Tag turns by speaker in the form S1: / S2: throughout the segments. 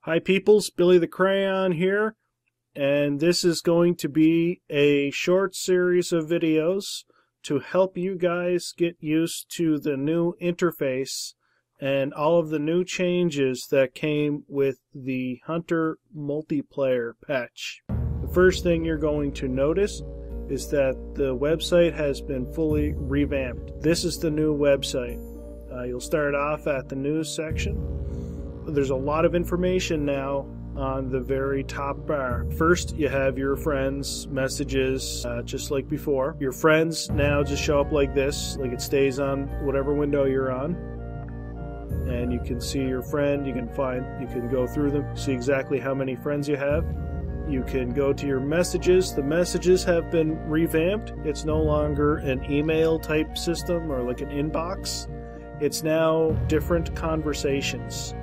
S1: Hi peoples, BillytheCrayon here, and this is going to be a short series of videos to help you guys get used to the new interface and all of the new changes that came with the Hunter multiplayer patch. The first thing you're going to notice is that the website has been fully revamped. This is the new website. You'll start off at the news section. There's a lot of information now on the very top bar. First, you have your friends, messages, just like before. Your friends now just show up like this, like it stays on whatever window you're on. And you can see your friend, you can go through them, see exactly how many friends you have. You can go to your messages. The messages have been revamped. It's no longer an email type system or like an inbox. It's now different conversations.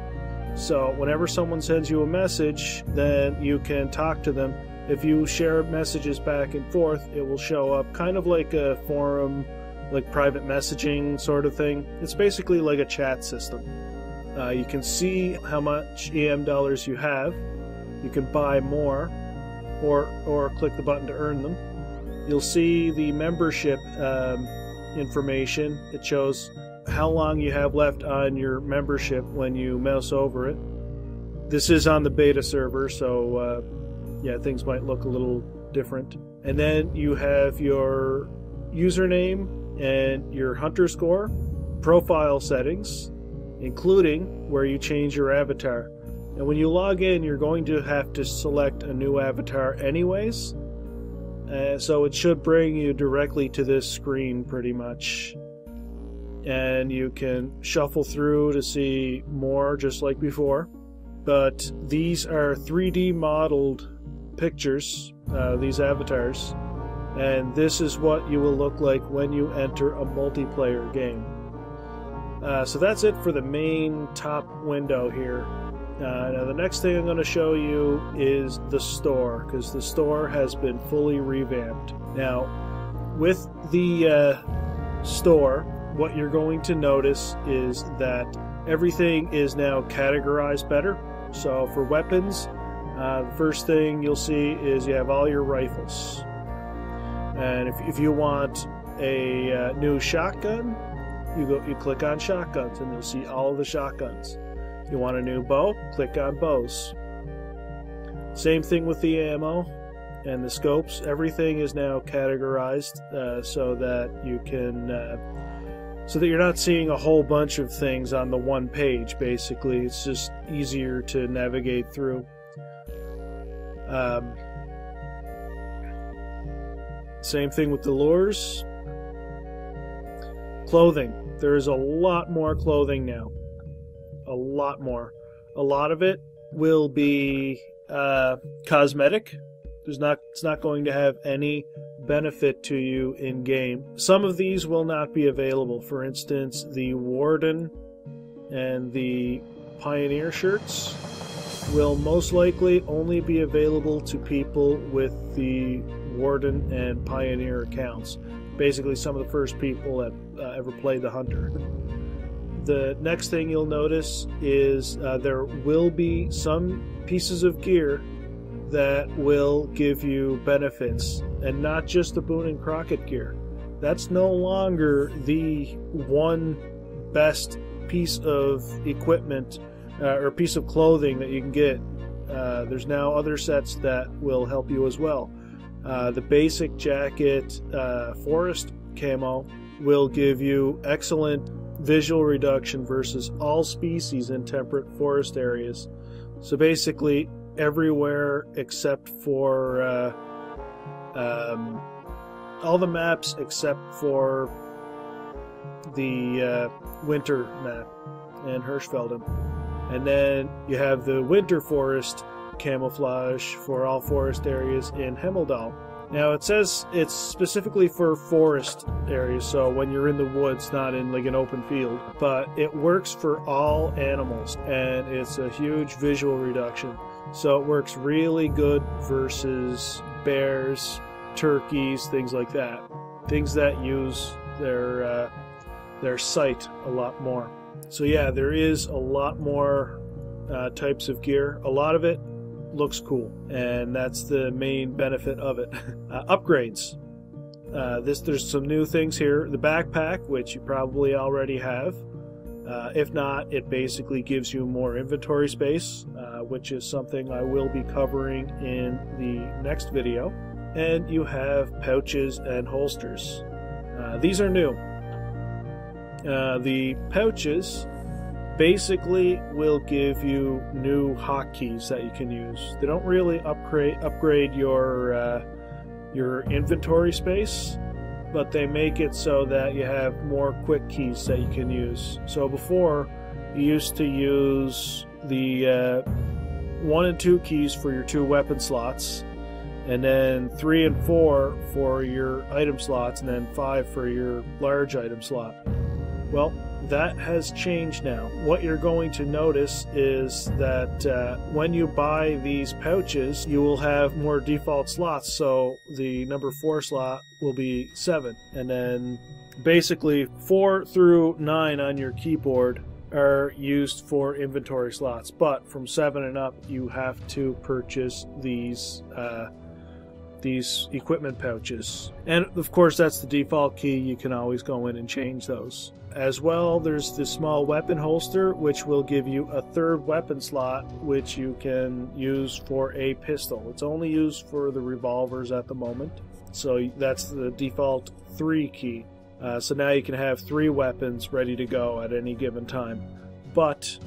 S1: So whenever someone sends you a message, then you can talk to them. If you share messages back and forth, it will show up kind of like a forum, like private messaging sort of thing. It's basically like a chat system. You can see how much EM dollars you have. You can buy more or click the button to earn them. You'll see the membership information. It shows how long you have left on your membership when you mouse over it. This is on the beta server, so yeah, things might look a little different. And then you have your username and your hunter score, profile settings, including where you change your avatar. And when you log in, you're going to have to select a new avatar anyways, so it should bring you directly to this screen pretty much. And you can shuffle through to see more just like before. But these are 3D modeled pictures, these avatars, and this is what you will look like when you enter a multiplayer game. So that's it for the main top window here. Now the next thing I'm going to show you is the store, because the store has been fully revamped. Now with the store, what you're going to notice is that everything is now categorized better. So for weapons, the first thing you'll see is you have all your rifles. And if you want a new shotgun, you click on shotguns and you'll see all of the shotguns. You want a new bow, click on bows. Same thing with the ammo and the scopes. Everything is now categorized so that you can so that you're not seeing a whole bunch of things on the one page. Basically, it's just easier to navigate through. Same thing with the lures. Clothing. There is a lot more clothing now. A lot more. A lot of it will be cosmetic. It's not going to have any benefit to you in game. Some of these will not be available. For instance, the Warden and the Pioneer shirts will most likely only be available to people with the Warden and Pioneer accounts. Basically some of the first people that ever played the Hunter. The next thing you'll notice is there will be some pieces of gear that will give you benefits, and not just the Boone and Crockett gear. That's no longer the one best piece of equipment or piece of clothing that you can get. There's now other sets that will help you as well. The basic jacket forest camo will give you excellent visual reduction versus all species in temperate forest areas. So basically everywhere except for all the maps except for the winter map and Hirschfelden. And then you have the winter forest camouflage for all forest areas in Hemmeldal. Now it says it's specifically for forest areas, so when you're in the woods, not in like an open field, but it works for all animals and it's a huge visual reduction. So it works really good versus bears, turkeys, things like that. Things that use their sight a lot more. So yeah, there is a lot more types of gear. A lot of it looks cool, and that's the main benefit of it. Upgrades. There's some new things here. The backpack, which you probably already have. If not, it basically gives you more inventory space, which is something I will be covering in the next video. And you have pouches and holsters. These are new. The pouches basically will give you new hotkeys that you can use. They don't really upgrade your inventory space, but they make it so that you have more quick keys that you can use. So before, you used to use the 1 and 2 keys for your 2 weapon slots, and then 3 and 4 for your item slots, and then 5 for your large item slot. Well, that has changed now. What you're going to notice is that when you buy these pouches, you will have more default slots. So the number 4 slot will be 7. And then basically 4 through 9 on your keyboard are used for inventory slots. But from 7 and up, you have to purchase these equipment pouches. And of course, that's the default key. You can always go in and change those. As well, there's the small weapon holster, which will give you a 3rd weapon slot, which you can use for a pistol. It's only used for the revolvers at the moment, so that's the default 3 key. So now you can have 3 weapons ready to go at any given time. But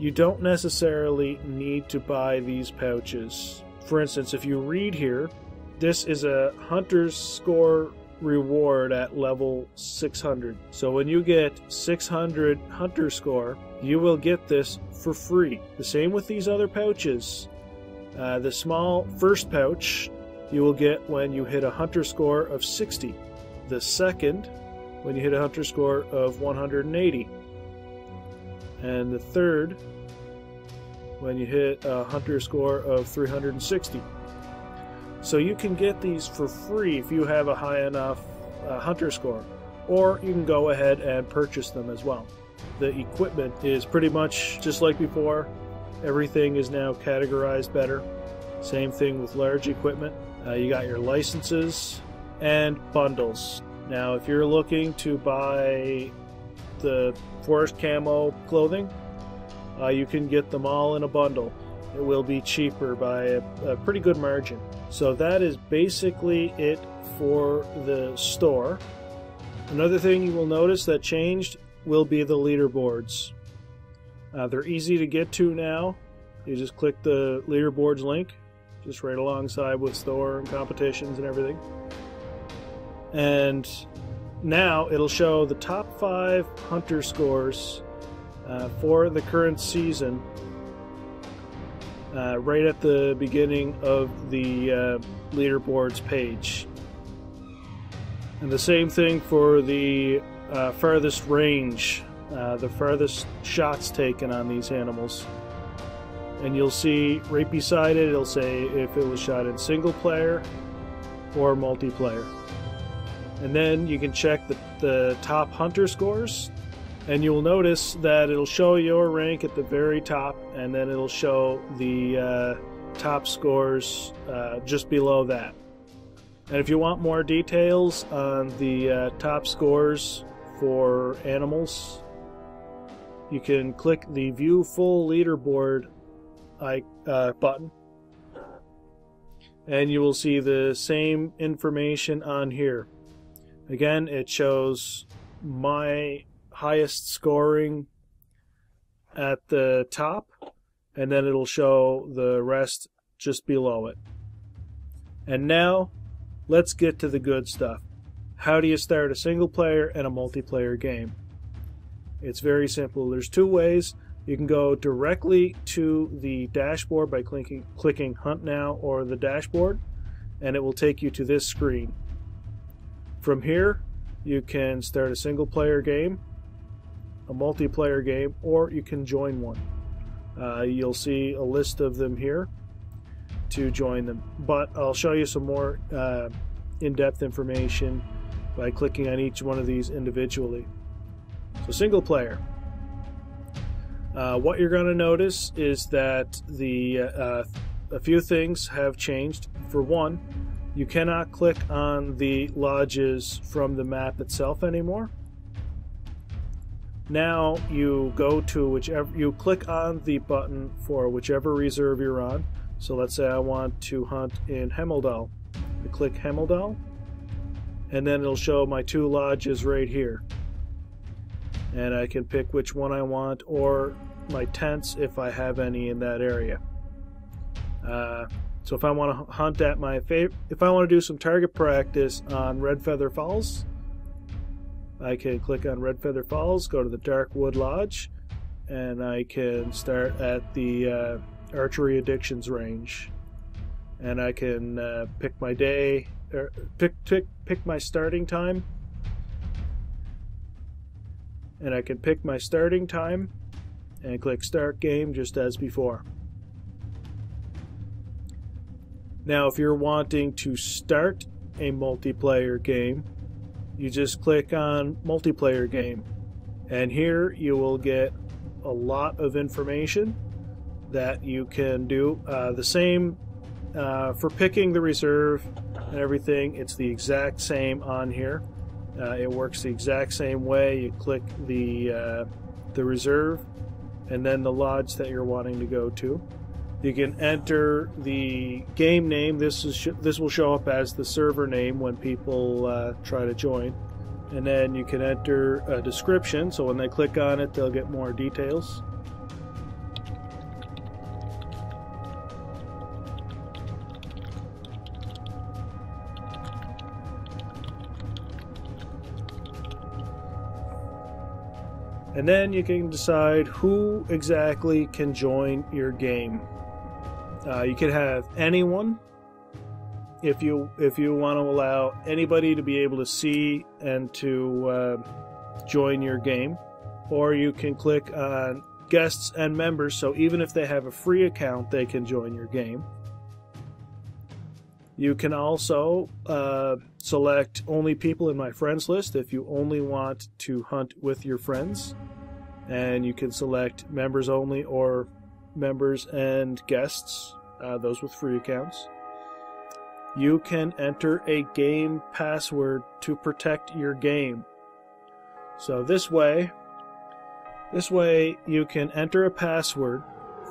S1: you don't necessarily need to buy these pouches. For instance, if you read here, this is a hunter's score reward at level 600. So when you get 600 hunter score, you will get this for free. The same with these other pouches. The small first pouch you will get when you hit a hunter score of 60. The second when you hit a hunter score of 180. And the third when you hit a hunter score of 360. So you can get these for free if you have a high enough hunter score, or you can go ahead and purchase them as well. The equipment is pretty much just like before. Everything is now categorized better. Same thing with large equipment. You got your licenses and bundles. Now if you're looking to buy the forest camo clothing, you can get them all in a bundle. It will be cheaper by a pretty good margin. So that is basically it for the store. Another thing you will notice that changed will be the leaderboards. They're easy to get to now. You just click the leaderboards link, just right alongside with store and competitions and everything. And now it'll show the top 5 hunter scores for the current season right at the beginning of the leaderboards page. And the same thing for the farthest range, the farthest shots taken on these animals. And you'll see right beside it, it'll say if it was shot in single player or multiplayer. And then you can check the top hunter scores, and you'll notice that it'll show your rank at the very top, and then it'll show the top scores just below that. And if you want more details on the top scores for animals, you can click the View Full Leaderboard button, and you will see the same information on here. Again, it shows my highest scoring at the top, and then it'll show the rest just below it. And now let's get to the good stuff. How do you start a single player and a multiplayer game? It's very simple. There's 2 ways. You can go directly to the dashboard by clicking Hunt Now or the dashboard, and it will take you to this screen. From here, you can start a single player game, a multiplayer game, or you can join one. You'll see a list of them here to join them, but I'll show you some more in-depth information by clicking on each one of these individually. So single player. What you're going to notice is that a few things have changed. For one, you cannot click on the lodges from the map itself anymore. Now you go to you click on the button for whichever reserve you're on. So let's say I want to hunt in Hemeldal. I click Hemeldal, and then it'll show my 2 lodges right here. And I can pick which one I want, or my tents if I have any in that area. So if I want to hunt at if I want to do some target practice on Red Feather Falls, I can click on Red Feather Falls, go to the Dark Wood Lodge, and I can start at the Archery Addictions range. And I can pick my day, or pick my starting time. And I can pick my starting time and click Start Game just as before. Now if you're wanting to start a multiplayer game, you just click on Multiplayer Game, and here you will get a lot of information that you can do. The same for picking the reserve and everything, it's the exact same on here. It works the exact same way. You click the reserve and then the lodge that you're wanting to go to. You can enter the game name. This will show up as the server name when people try to join. And then you can enter a description, so when they click on it, they'll get more details. And then you can decide who exactly can join your game. You can have anyone if you want to allow anybody to be able to see and to join your game, or you can click on guests and members, so even if they have a free account they can join your game. You can also select only people in my friends list if you only want to hunt with your friends, and you can select members only or members and guests, those with free accounts. You can enter a game password to protect your game. So this way you can enter a password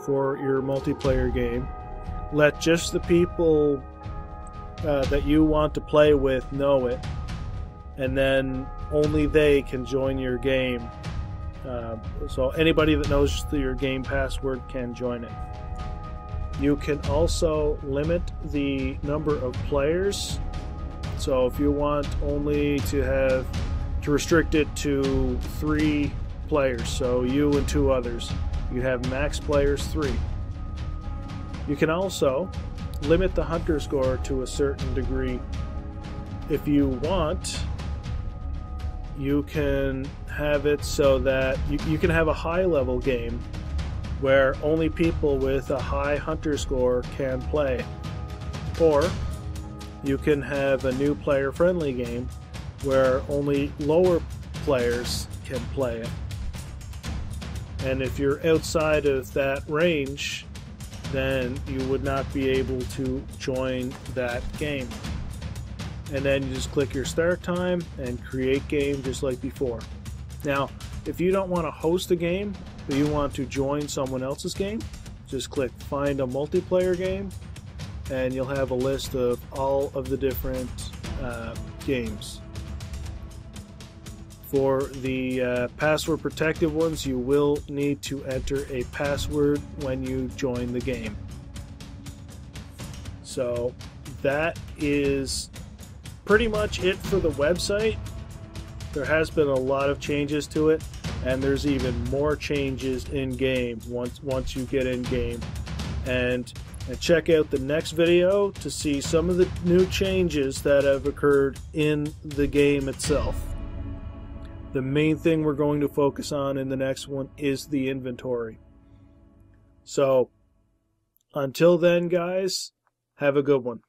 S1: for your multiplayer game, let just the people that you want to play with know it, and then only they can join your game. So anybody that knows your game password can join it. You can also limit the number of players. So if you want only to restrict it to 3 players, so you and 2 others, you have max players 3. You can also limit the hunter score to a certain degree. If you want, you can have it so that you can have a high level game where only people with a high hunter score can play. Or you can have a new player friendly game where only lower players can play it. And if you're outside of that range, then you would not be able to join that game. And then you just click your start time and create game just like before. Now, if you don't want to host a game, but you want to join someone else's game, just click find a multiplayer game, and you'll have a list of all of the different games. For the password protected ones, you will need to enter a password when you join the game. So that is pretty much it for the website. There has been a lot of changes to it, and there's even more changes in game once you get in game. And check out the next video to see some of the new changes that have occurred in the game itself. The main thing we're going to focus on in the next one is the inventory. So until then, guys, have a good one.